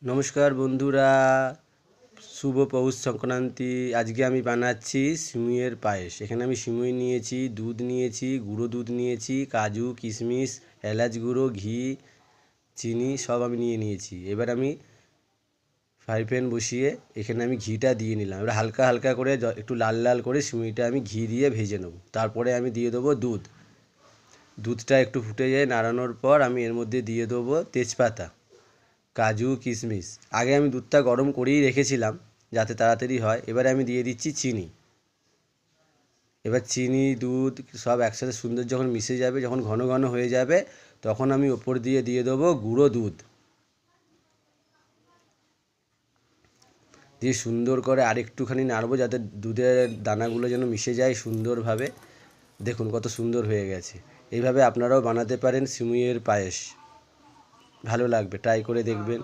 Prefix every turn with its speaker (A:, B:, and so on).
A: নমস্কার বন্ধুরা, শুভ পৌষ সংক্রান্তি। আজকে আমি বানাচ্ছি সিমুইয়ের পায়েস। এখানে আমি সিমুই নিয়েছি, দুধ নিয়েছি, গুঁড়ো দুধ নিয়েছি, কাজু কিশমিশ, এলাচ গুঁড়ো, ঘি, চিনি সব আমি নিয়েছি। এবার আমি ফ্রাই প্যান বসিয়ে এখানে আমি ঘিটা দিয়ে নিলাম। এবার হালকা হালকা করে একটু লাল লাল করে সিমুইটা আমি ঘি দিয়ে ভেজে নেব। তারপরে আমি দিয়ে দেবো দুধ। দুধটা একটু ফুটে যায়, নাড়ানোর পর আমি এর মধ্যে দিয়ে দেবো তেজপাতা, কাজু কিশমিশ। আগে আমি দুধটা গরম করেই রেখেছিলাম যাতে তাড়াতাড়ি হয়। এবারে আমি দিয়ে দিচ্ছি চিনি। এবার চিনি দুধ সব একসাথে সুন্দর যখন মিশে যাবে, যখন ঘন ঘন হয়ে যাবে, তখন আমি ওপর দিয়ে দেবো গুঁড়ো দুধ। দিয়ে সুন্দর করে আরেকটুখানি নাড়বো যাতে দুধের দানাগুলো যেন মিশে যায় সুন্দরভাবে। দেখুন কত সুন্দর হয়ে গেছে। এইভাবে আপনারাও বানাতে পারেন সিমুইয়ের পায়েস। ভালো লাগবে, ট্রাই করে দেখবেন।